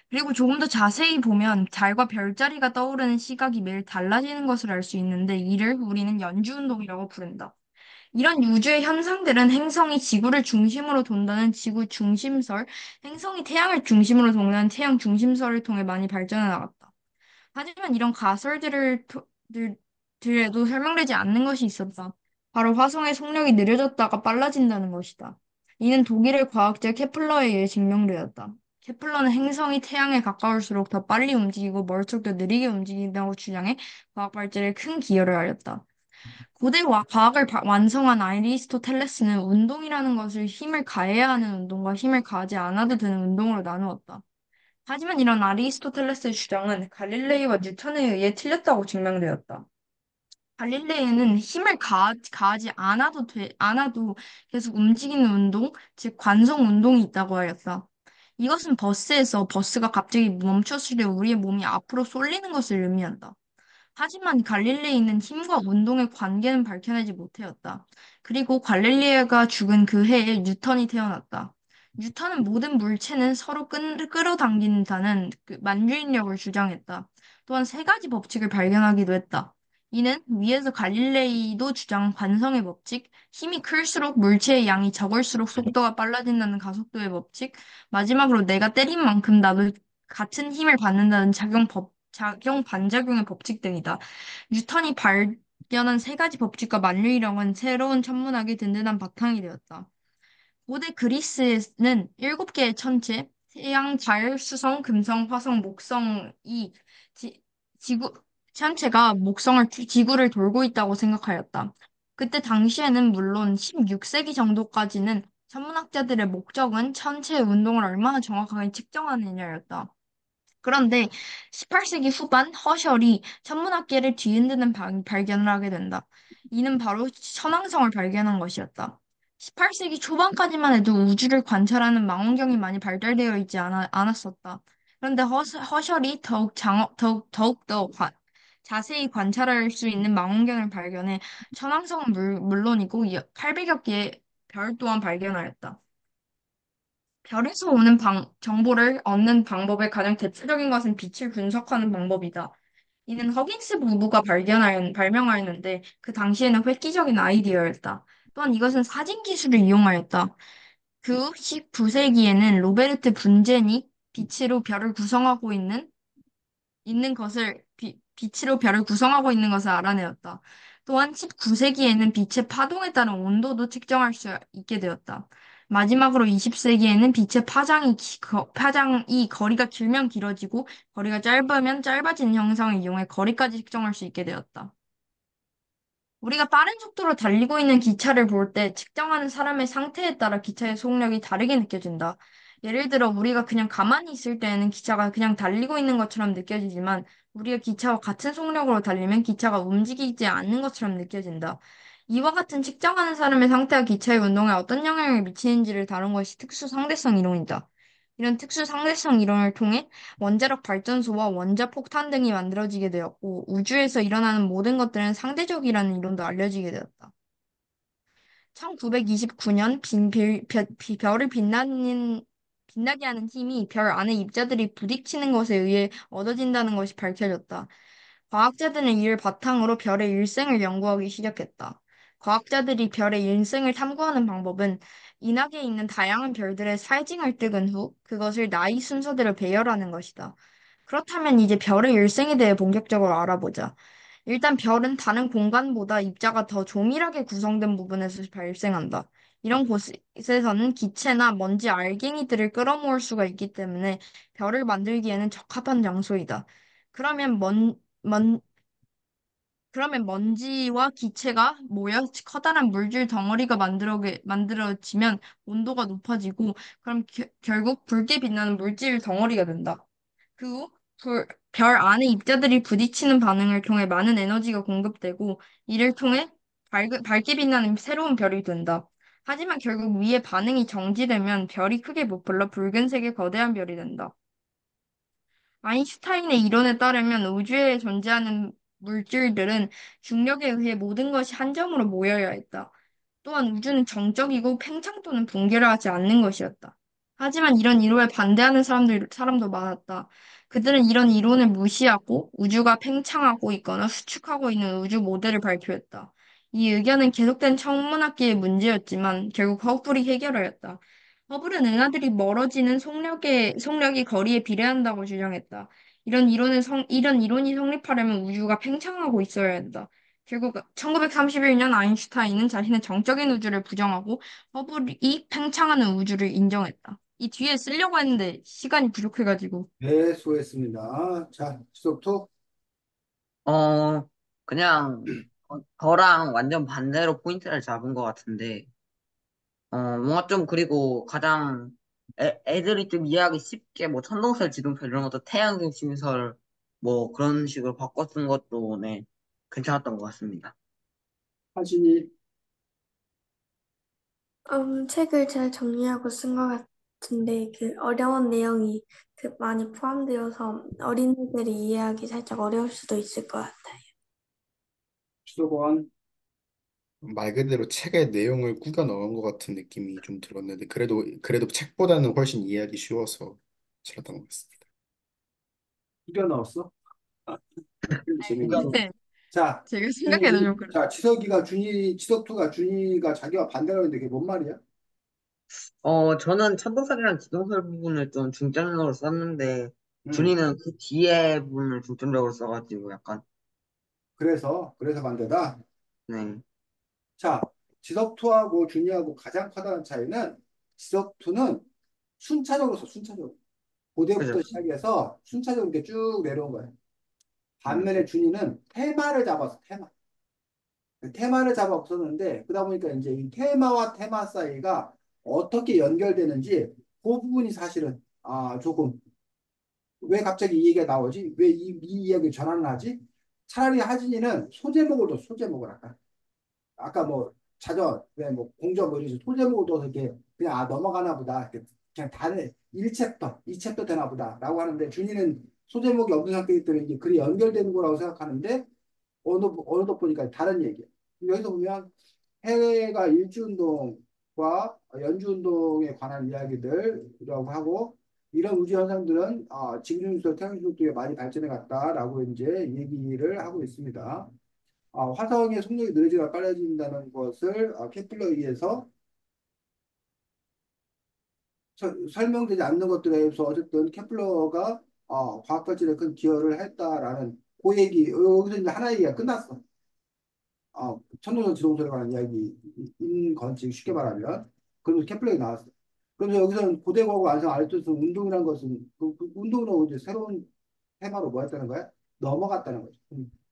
그리고 조금 더 자세히 보면 달과 별자리가 떠오르는 시각이 매일 달라지는 것을 알 수 있는데 이를 우리는 연주운동이라고 부른다. 이런 우주의 현상들은 행성이 지구를 중심으로 돈다는 지구 중심설, 행성이 태양을 중심으로 돈다는 태양 중심설을 통해 많이 발전해 나갔다. 하지만 이런 들에도 설명되지 않는 것이 있었다. 바로 화성의 속력이 느려졌다가 빨라진다는 것이다. 이는 독일의 과학자 케플러에 의해 증명되었다. 케플러는 행성이 태양에 가까울수록 더 빨리 움직이고 멀수록 더 느리게 움직인다고 주장해 과학 발전에 큰 기여를 하였다. 고대 과학을 완성한 아리스토텔레스는 운동이라는 것을 힘을 가해야 하는 운동과 힘을 가하지 않아도 되는 운동으로 나누었다. 하지만 이런 아리스토텔레스의 주장은 갈릴레이와 뉴턴에 의해 틀렸다고 증명되었다. 갈릴레이는 힘을 가하지 않아도 계속 움직이는 운동, 즉 관성 운동이 있다고 하였다. 이것은 버스에서 버스가 갑자기 멈췄을 때 우리의 몸이 앞으로 쏠리는 것을 의미한다. 하지만 갈릴레이는 힘과 운동의 관계는 밝혀내지 못하였다. 그리고 갈릴레이가 죽은 그 해에 뉴턴이 태어났다. 뉴턴은 모든 물체는 서로 끌어당긴다는 그 만유인력을 주장했다. 또한 세 가지 법칙을 발견하기도 했다. 이는 위에서 갈릴레이도 주장한 관성의 법칙, 힘이 클수록 물체의 양이 적을수록 속도가 빨라진다는 가속도의 법칙, 마지막으로 내가 때린 만큼 나도 같은 힘을 받는다는 작용 반작용의 법칙 등이다. 뉴턴이 발견한 세 가지 법칙과 만유인력은 새로운 천문학의 든든한 바탕이 되었다. 고대 그리스는 일곱 개의 천체, 태양, 달, 수성, 금성, 화성, 목성이 지, 지구, 천체가 지구를 돌고 있다고 생각하였다. 그때 당시에는 물론 16세기 정도까지는 천문학자들의 목적은 천체의 운동을 얼마나 정확하게 측정하느냐였다. 그런데 18세기 후반 허셜이 천문학계를 뒤흔드는 발견을 하게 된다. 이는 바로 천왕성을 발견한 것이었다. 18세기 초반까지만 해도 우주를 관찰하는 망원경이 많이 발달되어 있지 않았었다. 그런데 허셜이 더욱 더 자세히 관찰할 수 있는 망원경을 발견해 천왕성은 물론이고 800여 개의 별 또한 발견하였다. 별에서 오는 정보를 얻는 방법의 가장 대표적인 것은 빛을 분석하는 방법이다. 이는 허긴스 부부가 발명하였는데 그 당시에는 획기적인 아이디어였다. 또한 이것은 사진 기술을 이용하였다. 그 19세기에는 로베르트 분젠이 빛으로 별을 구성하고 있는 것을 알아내었다. 또한 19세기에는 빛의 파동에 따른 온도도 측정할 수 있게 되었다. 마지막으로 20세기에는 빛의 파장이 거리가 길면 길어지고 거리가 짧으면 짧아지는 형상을 이용해 거리까지 측정할 수 있게 되었다. 우리가 빠른 속도로 달리고 있는 기차를 볼 때 측정하는 사람의 상태에 따라 기차의 속력이 다르게 느껴진다. 예를 들어 우리가 그냥 가만히 있을 때에는 기차가 그냥 달리고 있는 것처럼 느껴지지만 우리가 기차와 같은 속력으로 달리면 기차가 움직이지 않는 것처럼 느껴진다. 이와 같은 측정하는 사람의 상태가 기차의 운동에 어떤 영향을 미치는지를 다룬 것이 특수 상대성 이론이다. 이런 특수 상대성 이론을 통해 원자력 발전소와 원자폭탄 등이 만들어지게 되었고, 우주에서 일어나는 모든 것들은 상대적이라는 이론도 알려지게 되었다. 1929년 별을 빛나게 하는 힘이 별 안의 입자들이 부딪히는 것에 의해 얻어진다는 것이 밝혀졌다. 과학자들은 이를 바탕으로 별의 일생을 연구하기 시작했다. 과학자들이 별의 일생을 탐구하는 방법은 인하계에 있는 다양한 별들의 사이징을 뜯은 후 그것을 나이 순서대로 배열하는 것이다. 그렇다면 이제 별의 일생에 대해 본격적으로 알아보자. 일단 별은 다른 공간보다 입자가 더 조밀하게 구성된 부분에서 발생한다. 이런 곳에서는 기체나 먼지 알갱이들을 끌어모을 수가 있기 때문에 별을 만들기에는 적합한 장소이다. 그러면 먼, 그러면 먼지와 기체가 모여 커다란 물질 덩어리가 만들어지면 온도가 높아지고, 그럼 결국 붉게 빛나는 물질 덩어리가 된다. 그 후, 별 안에 입자들이 부딪히는 반응을 통해 많은 에너지가 공급되고, 이를 통해 밝게 빛나는 새로운 별이 된다. 하지만 결국 위의 반응이 정지되면 별이 크게 부풀어 붉은색의 거대한 별이 된다. 아인슈타인의 이론에 따르면 우주에 존재하는 물질들은 중력에 의해 모든 것이 한 점으로 모여야 했다. 또한 우주는 정적이고 팽창 또는 붕괴를 하지 않는 것이었다. 하지만 이런 이론에 반대하는 사람도 많았다. 그들은 이런 이론을 무시하고 우주가 팽창하고 있거나 수축하고 있는 우주 모델을 발표했다. 이 의견은 계속된 천문학계의 문제였지만 결국 허블이 해결하였다. 허블은 은하들이 멀어지는 속력이 거리에 비례한다고 주장했다. 이런 이론이 성립하려면 우주가 팽창하고 있어야 한다. 결국 1931년 아인슈타인은 자신의 정적인 우주를 부정하고 허블이 팽창하는 우주를 인정했다. 이 뒤에 쓰려고 했는데 시간이 부족해가지고. 네, 수고했습니다. 자, 지속투. 어, 그냥, 저랑 완전 반대로 포인트를 잡은 것 같은데, 뭔가 좀 그리고 가장 애들이 좀 이해하기 쉽게 뭐 천동설, 지동설 이런 것도 태양중 심설 뭐 그런 식으로 바꿔 쓴 것도 네. 괜찮았던 것 같습니다. 하진이, 책을 잘 정리하고 쓴 것 같은데 그 어려운 내용이 많이 포함되어서 어린이들이 이해하기 살짝 어려울 수도 있을 것 같아요. 수도권, 말 그대로 책의 내용을 꾸겨 넣은 것 같은 느낌이 좀 들었는데, 그래도 책보다는 훨씬 이해하기 쉬워서 잘했던 것 같습니다. 이겨 넣었어? 재밌는데. 네. 자, 제가 그럼 생각해도 좀 그래. 자, 지석투가 준이가 자기가 반대로 했는데 그게 뭔 말이야? 저는 참동설이랑 기동설 부분을 좀 중점적으로 썼는데, 응. 준이는 그 뒤에 부분을 중점적으로 써가지고 약간, 그래서 반대다. 네, 자, 지석투하고 준이하고 가장 커다란 차이는 지석투는 순차적으로 써, 순차적으로. 그죠? 고대부터 시작해서 순차적으로 이렇게 쭉 내려온 거예요. 네, 반면에 준이는 테마를 잡았어, 테마. 테마를 잡아 썼는데, 그러다 보니까 이제 이 테마와 테마 사이가 어떻게 연결되는지 그 부분이 사실은, 조금, 왜 갑자기 이 얘기가 나오지? 왜 이 이야기 전환을 하지? 차라리 하진이는 소제목을 할까? 아까 뭐 자전, 왜뭐 공전 뭐 이런 소제목을 둬서 이렇게 그냥 넘어가나 보다. 이렇게 그냥 다른 1챕터, 2챕터 되나 보다라고 하는데 준이는 소제목이 없는 상태이기 때문에 이게 글이 연결되는 거라고 생각하는데 어느덧 보니까 다른 얘기야. 여기서 보면 해외가 일주운동과 연주운동에 관한 이야기들이라고 하고 이런 우주 현상들은 지구중에서 태양중력 쪽에 많이 발전해 갔다라고 이제 얘기를 하고 있습니다. 화성의 속력이 느려지거나 빨라진다는 것을 케플러에 의해서 설명되지 않는 것들에 의해서 어쨌든 케플러가 과학 발전에 큰 기여를 했다라는 그 얘기 여기서 이제 하나의 얘기가 끝났어. 천도전 지동설에 관한 이야기인 건지 쉽게 말하면 그러면서 케플러가 나왔어. 그래서 여기서는 고대과거 완성 아리스토텔레스 운동이라는 것은 그 운동으로 이제 새로운 테마로 뭐 했다는 거야? 넘어갔다는 거죠.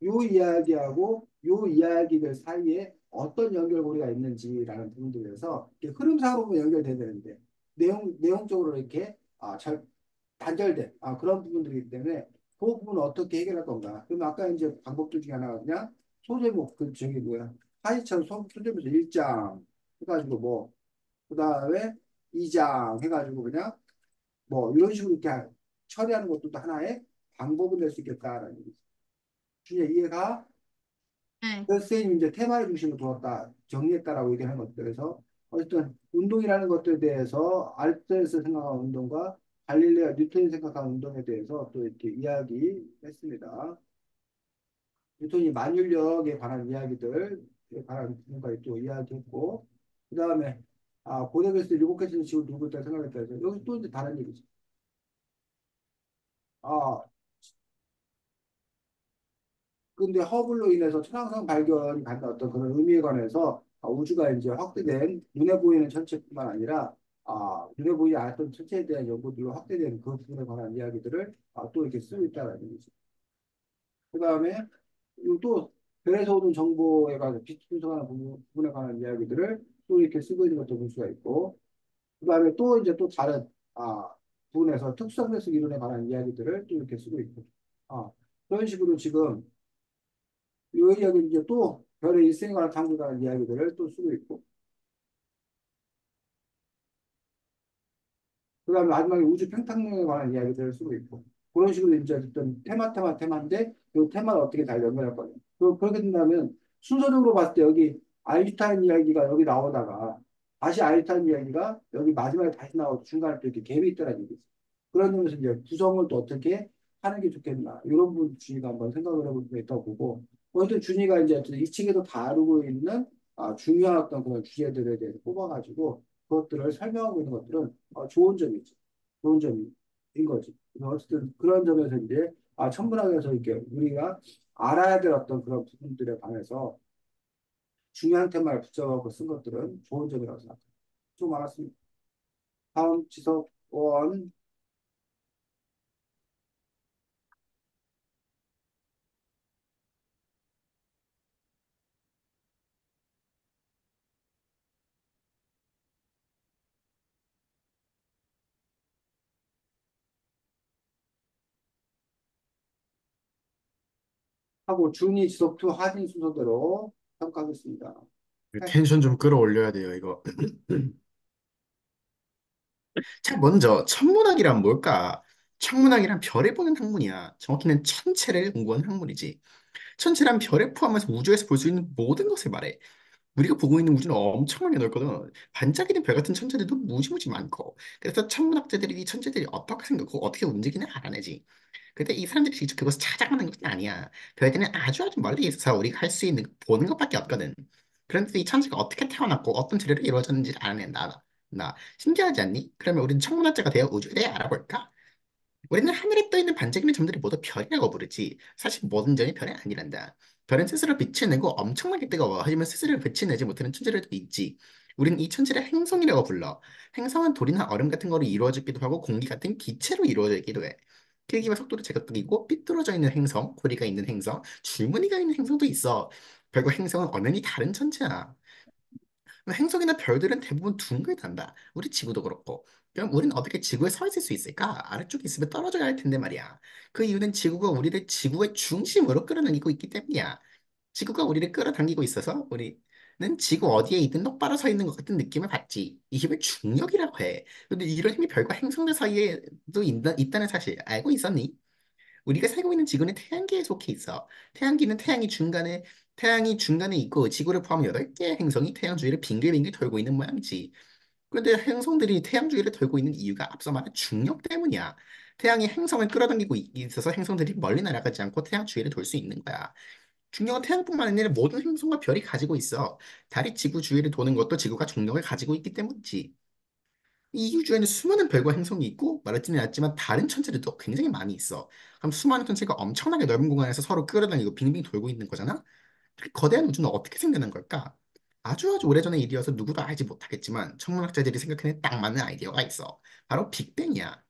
요 이야기하고 요 이야기들 사이에 어떤 연결고리가 있는지라는 부분들에서 흐름상으로 보면 연결돼야 되는데 내용적으로 이렇게 잘 단절된 그런 부분들이기 때문에 그 부분을 어떻게 해결할 건가? 그러면 아까 이제 방법들 중에 하나가 그냥 소제목 그 저기 뭐야 하이천 소제목에서 1장 해가지고 뭐 그다음에 2장 해가지고 그냥 뭐 이런 식으로 이렇게 처리하는 것도 또 하나의 방법이 될 수 있겠다라는 얘기죠. 주제 이해가? 네. 그래서 선생님이 이제 테마의 중심을 두었다, 정리했다라고 얘기하는 것들에서 어쨌든 운동이라는 것들에 대해서 아리스토텔레스 생각한 운동과 갈릴레오 뉴턴이 생각한 운동에 대해서 또 이렇게 이야기했습니다. 뉴턴이 만율력에 관한 이야기들에 관한 뭔가 또 이야기했고 그 다음에 고대 그리스 일곱 개의 지구 누굴 때 생각했다 해서 여기 또 이제 다른 얘기죠. 아 근데 허블로 인해서 천왕성 발견이 갖는 어떤 그런 의미에 관해서 우주가 이제 확대된 눈에 보이는 천체뿐만 아니라 눈에 보이지 않았던 천체에 대한 연구들로 확대된 그 부분에 관한 이야기들을 또 이렇게 쓰고 있다는 얘기죠. 그 다음에 또 별에서 오는 정보에 관해서 빛 분석하는 부분에 관한 이야기들을 또 이렇게 쓰고 있는 것도 볼 수가 있고 그 다음에 또 이제 또 다른 부분에서 특수상 배수 이론에 관한 이야기들을 또 이렇게 쓰고 있고 그런 식으로 지금 이 이야기 이제 또 별의 일생에 관한 탐구에 관한 이야기들을 또 쓰고 있고 그다음에 마지막에 우주 팽창론에 관한 이야기들을 쓰고 있고 그런 식으로 이제 어떤 테마인데 그 테마를 어떻게 잘 연결할 거냐. 그렇게 된다면 순서적으로 봤을 때 여기 아인슈타인 이야기가 여기 나오다가 다시 아인슈타인 이야기가 여기 마지막에 다시 나오고 중간에 또 이렇게 갭이 있다는 얘기죠. 그런 점에서 이제 구성을 또 어떻게 하는 게 좋겠나 이런 부분 준이가 한번 생각을 해볼 수 있다고 보고 어쨌든 준이가 이제 어쨌든 이 책에도 다루고 있는 중요한 어떤 그런 주제들에 대해서 뽑아가지고 그것들을 설명하고 있는 것들은 좋은 점이지. 좋은 점인 거지. 그래서 어쨌든 그런 점에서 이제 천문학에서 이렇게 우리가 알아야 될 어떤 그런 부분들에 관해서 중요한 테마를 붙잡아서 쓴 것들은 좋은 점이라고 생각합니다. 좀 많았습니다. 다음 지석원 하고 준이, 지석투, 하진 순서대로 평가하겠습니다. 네. 텐션 좀 끌어올려야 돼요, 이거. 자, 먼저 천문학이란 뭘까? 천문학이란 별을 보는 학문이야. 정확히는 천체를 연구하는 학문이지. 천체란 별을 포함해서 우주에서 볼 수 있는 모든 것을 말해. 우리가 보고 있는 우주는 엄청나게 넓거든. 반짝이는 별 같은 천체들도 무지무지 많고. 그래서 천문학자들이 이 천체들이 어떻게 생겼고 어떻게 움직이는 알아내지. 근데 이 사람들이 직접 그것을 찾아가는 것은 아니야. 별들은 아주 아주 멀리 있어서 우리가 할 수 있는 보는 것밖에 없거든. 그런데 이 천체가 어떻게 태어났고 어떤 재료로 이루어졌는지를 알아낸다. 나 신기하지 않니? 그러면 우리는 천문학자가 되어 우주에 대해 알아볼까? 우리는 하늘에 떠 있는 반짝이는 점들을 모두 별이라고 부르지. 사실 모든 점이 별이 아니란다. 별은 스스로 빛을 내고 엄청나게 뜨거워. 하지만 스스로 빛을 내지 못하는 천체들도 있지. 우리는 이 천체를 행성이라고 불러. 행성은 돌이나 얼음 같은 거로 이루어지기도 하고 공기 같은 기체로 이루어져 있기도 해. 크기와 속도로 제각각이고 삐뚤어져 있는 행성, 고리가 있는 행성, 줄무늬가 있는 행성도 있어. 별과 행성은 엄연히 다른 천체야. 행성이나 별들은 대부분 둥글단다. 우리 지구도 그렇고. 그럼 우리는 어떻게 지구에 서 있을 수 있을까? 아래쪽에 있으면 떨어져야 할 텐데 말이야. 그 이유는 지구가 우리를 지구의 중심으로 끌어당기고 있기 때문이야. 지구가 우리를 끌어당기고 있어서 우리는 지구 어디에 있든 똑바로 서 있는 것 같은 느낌을 받지. 이 힘을 중력이라고 해. 근데 이런 힘이 별과 행성들 사이에도 있다는 사실 알고 있었니? 우리가 살고 있는 지구는 태양계에 속해 있어. 태양이 중간에 있고 지구를 포함한 8개의 행성이 태양 주위를 빙글빙글 돌고 있는 모양이지. 그런데 행성들이 태양 주위를 돌고 있는 이유가 앞서 말한 중력 때문이야. 태양이 행성을 끌어당기고 있어서 행성들이 멀리 날아가지 않고 태양 주위를 돌 수 있는 거야. 중력은 태양뿐만 아니라 모든 행성과 별이 가지고 있어. 달이 지구 주위를 도는 것도 지구가 중력을 가지고 있기 때문이지. 이 우주에는 수많은 별과 행성이 있고 말하지는 않지만 다른 천체들도 굉장히 많이 있어. 그럼 수많은 천체가 엄청나게 넓은 공간에서 서로 끌어다니고 빙빙 돌고 있는 거잖아? 그 거대한 우주는 어떻게 생겨난 걸까? 아주 아주 오래전의 일이어서 누구도 알지 못하겠지만 천문학자들이 생각해낸 딱 맞는 아이디어가 있어. 바로 빅뱅이야.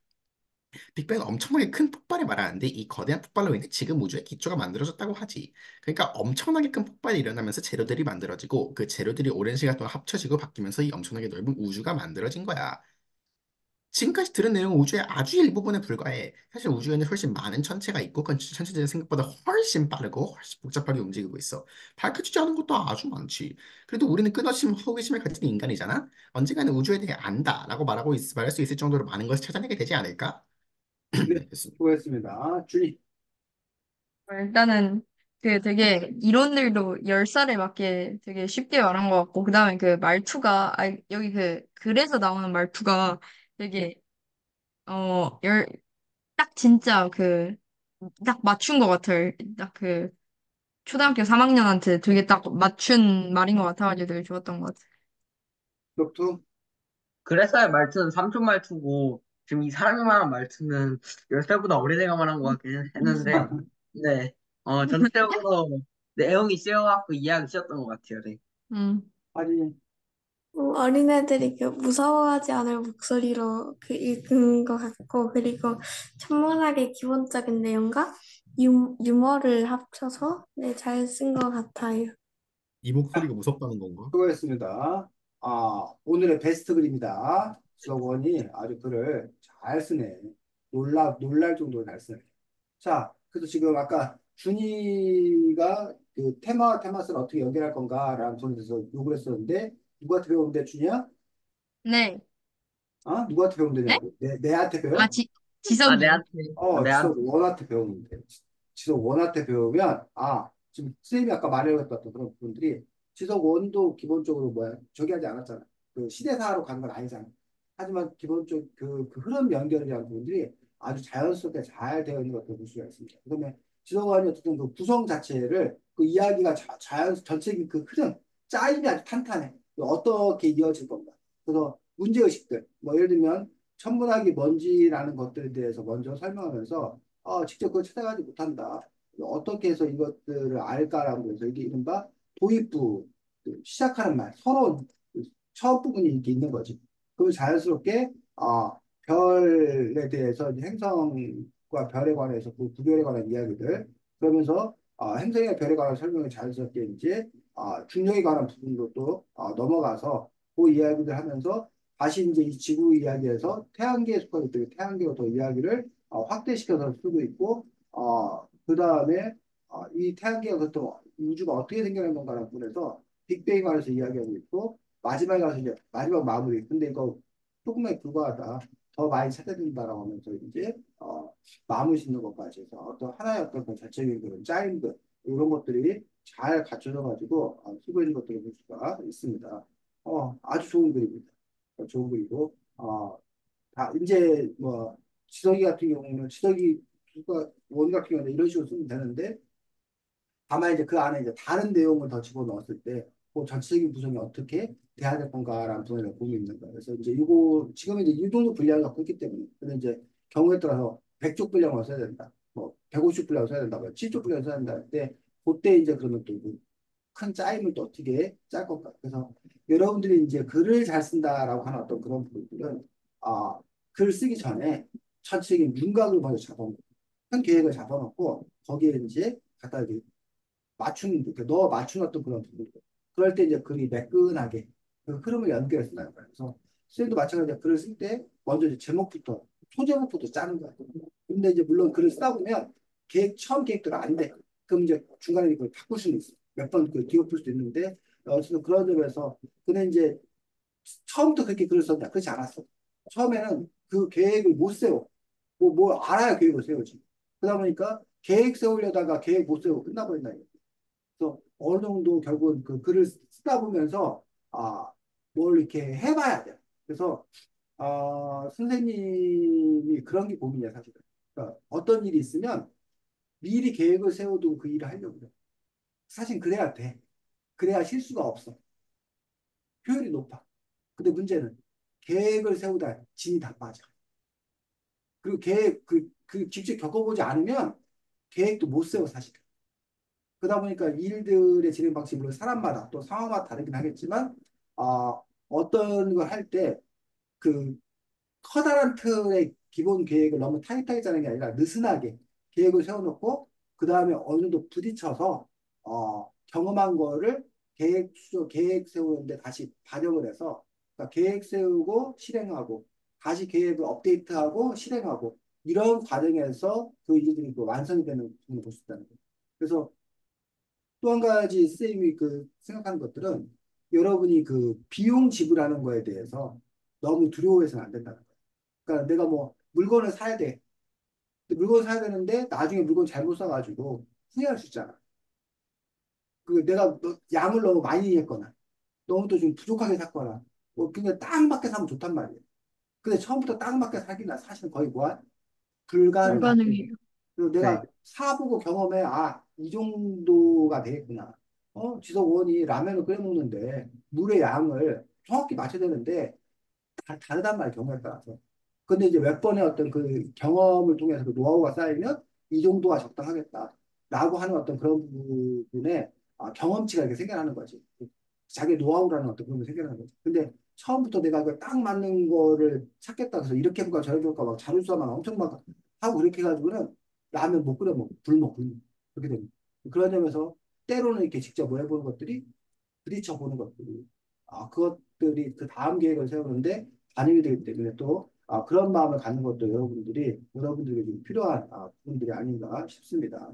빅뱅은 엄청나게 큰 폭발을 말하는데 이 거대한 폭발로 인해 지금 우주의 기초가 만들어졌다고 하지. 그러니까 엄청나게 큰 폭발이 일어나면서 재료들이 만들어지고 그 재료들이 오랜 시간 동안 합쳐지고 바뀌면서 이 엄청나게 넓은 우주가 만들어진 거야. 지금까지 들은 내용은 우주의 아주 일부분에 불과해. 사실 우주에는 훨씬 많은 천체가 있고, 그 천체들은 생각보다 훨씬 빠르고, 훨씬 복잡하게 움직이고 있어. 밝혀지지 않은 것도 아주 많지. 그래도 우리는 끊어진 호기심을 가진 인간이잖아? 언젠가는 우주에 대해 안다라고 말할 수 있을 정도로 많은 것을 찾아내게 되지 않을까? 네, 네, 됐습니다. 수고했습니다. 준이. 일단은 그 되게 이론들도 10살에 맞게 되게 쉽게 말한 것 같고, 그다음에 그 말투가, 여기 그 글에서 나오는 말투가 되게, 열, 딱 진짜 딱 맞춘 것 같아요. 딱 초등학교 3학년한테 되게 딱 맞춘 말인 것 같아가지고 되게 좋았던 것 같아요. 격투. 그래서의 말투는 삼촌 말투고, 지금 이 사람이 말한 말투는 10살보다 어린애가 말한 것 같긴 했는데, 네. 전체적으로 내용이 씌어갖고 이해하기 쉬웠던 것 같아요. 네. 음. 하진. 어린애들이 그 무서워하지 않을 목소리로 그 읽은 것 같고, 그리고 천문학의 기본적인 내용과 유머를 합쳐서 네, 잘 쓴 것 같아요. 이 목소리가 무섭다는 건가? 수고했습니다. 오늘의 베스트 글입니다. 지석원이 아주 글을 잘 쓰네. 놀랄 정도로 잘 쓰네. 자, 그래서 지금 아까 준이가 그 테마스를 어떻게 연결할 건가라는 소리에 대해서 요구를 했었는데, 누구한테 배우는데, 준이야? 네. 누구한테 배우면 네? 되냐고. 내한테 아, 배워? 지석이요. 지석 내한테. 원한테 배우면 돼. 지석 원한테 배우면, 지금 쌤이 아까 말해줬던 그런 부분들이 지석 원도 기본적으로 뭐야, 저기 하지 않았잖아. 그 시대사로 간 건 아니잖아. 하지만 기본적 그 흐름 연결이라는 부분들이 아주 자연스럽게 잘 되어 있는 것을 볼 수가 있습니다. 그다음에 지석원이 어쨌든 그 구성 자체를 그 이야기가 전체적인 그 흐름, 짜임이 아주 탄탄해. 어떻게 이어질 건가. 그래서 문제의식들, 뭐 예를 들면 천문학이 뭔지라는 것들에 대해서 먼저 설명하면서 직접 그걸 찾아가지 못한다. 어떻게 해서 이것들을 알까라고 해서 이게 이른바 도입부 시작하는 말, 서론 첫 부분이 이렇게 있는 거지. 그럼 자연스럽게 별에 대해서 이제 행성과 별에 관해서 그 구별에 관한 이야기들 그러면서 행성이나 별에 관한 설명을 자연스럽게 이제 중력에 관한 부분으로 또 넘어가서 그 이야기들 하면서 다시 이제 이 지구 이야기에서 태양계에 속하기 때문에 태양계로 더 이야기를 확대시켜서 쓰고 있고 그 다음에 이 이 태양계가 또 우주가 어떻게 생겨난 건가라는 부분에서 빅뱅에 관해서 이야기하고 있고 마지막에 가서 이제 마지막 마무리. 근데 이거 조금에 불과하다. 더 많이 찾아야 된다라고 하면서 이제 마음을 짓는 것까지 해서 어떤 하나의 어떤 그 자체적인 그런 짜임들 이런 것들이 잘 갖춰져 가지고 수고해진 것들을 볼 수가 있습니다. 아주 좋은 그림입니다. 좋은 그리고 다 이제 뭐 지석이 같은 경우는 지석이 원 같은 경우는 이런 식으로 쓰면 되는데 다만 이제 그 안에 이제 다른 내용을 더 집어넣었을 때, 그 전체적인 구성이 어떻게 돼야 될 건가라는 부분에 고민이 있는 거예요. 그래서 이제 이거, 지금 이제 이 정도 분량을 갖고 있기 때문에, 근데 이제 경우에 따라서 100쪽 분량을 써야 된다. 뭐, 150 분량을 써야 된다. 뭐, 7쪽 분량을 써야 된다. 할 때, 그때 이제 그러면 또 큰 짜임을 또 어떻게 짤 건가. 그래서 여러분들이 이제 글을 잘 쓴다라고 하는 어떤 그런 부분들은, 아, 글 쓰기 전에 전체적인 윤곽을 먼저 잡아놓고, 큰 계획을 잡아놓고, 거기에 이제 갖다 이렇게 맞추는, 그 넣어 맞추는 그런 부분. 그럴 때 이제 글이 매끈하게 그 흐름을 연결해서 나는 거예요. 그래서 쌤도 마찬가지로 글을 쓸 때 먼저 이제 제목부터, 소제목부터 짜는 거야. 근데 이제 물론 글을 쓰다 보면 처음 계획대로 안 돼. 그럼 이제 중간에 이걸 바꿀 수는 있어. 몇 번 그 뒤엎을 수도 있는데, 어쨌든 그런 점에서, 근데 이제 처음부터 그렇게 글을 썼냐? 그렇지 않았어. 처음에는 그 계획을 못 세워. 뭐 알아야 계획을 세우지. 그러다 보니까 계획 세우려다가 계획 못 세우고 끝나버린다. 그래서 어느 정도 결국은 그 글을 쓰다 보면서 뭘 이렇게 해봐야 돼. 그래서 선생님이 그런 게 고민이야 사실은. 그러니까 어떤 일이 있으면 미리 계획을 세워두고 그 일을 하려고 그래. 사실 그래야 돼. 그래야 실수가 없어. 효율이 높아. 근데 문제는 계획을 세우다 진이 다 빠져. 그리고 계획 그 직접 겪어보지 않으면 계획도 못 세워 사실. 그러다 보니까 일들의 진행 방식이 물론 사람마다 또 상황마다 다르긴 하겠지만 어떤 걸 할 때 그 커다란 틀의 기본 계획을 너무 타이트하게 짜는 게 아니라 느슨하게 계획을 세워놓고 그 다음에 어느 정도 부딪혀서 경험한 거를 계획 세우는데 다시 반영을 해서 그러니까 계획 세우고 실행하고 다시 계획을 업데이트하고 실행하고 이런 과정에서 그 일들이 또 완성이 되는 부분을 볼 수 있다는 거예요. 그래서 또 한 가지 쌤이 그 생각하는 것들은 여러분이 그 비용 지불하는 거에 대해서 너무 두려워해서는 안 된다는 거예요. 그러니까 내가 뭐 물건을 사야 돼. 근데 물건을 사야 되는데 나중에 물건 잘못 사가지고 후회할 수 있잖아. 그 내가 양을 너무 많이 했거나 너무 또 좀 부족하게 샀거나 뭐 그냥 딱 맞게 사면 좋단 말이에요. 근데 처음부터 딱 맞게 사기는 사실은 거의 뭐한 불가능한. 불가능해요. 그리고 네. 내가 사보고 경험해, 이 정도가 되겠구나. 지석원이 라면을 끓여 먹는데, 물의 양을 정확히 맞춰야 되는데, 다르단 말이야, 경우에 따라서. 근데 이제 몇 번의 어떤 그 경험을 통해서 그 노하우가 쌓이면 이 정도가 적당하겠다. 라고 하는 어떤 그런 부분에 경험치가 이렇게 생겨나는 거지. 자기 노하우라는 어떤 그런 게 생겨나는 거지. 근데 처음부터 내가 그 딱 맞는 거를 찾겠다 해서 이렇게 해볼까 저렇게 해볼까 막 자료수만 엄청 막 하고 그렇게 해가지고는 라면 못 끓여 먹고 굶어 굶어 그렇게 됩니다. 그런 점에서 때로는 이렇게 직접 뭐 해보는 것들이 부딪혀 보는 것들이 그것들이 그 다음 계획을 세우는데 반영이 되기 때문에 또 그런 마음을 갖는 것도 여러분들에게 좀 필요한 부분들이 아닌가 싶습니다.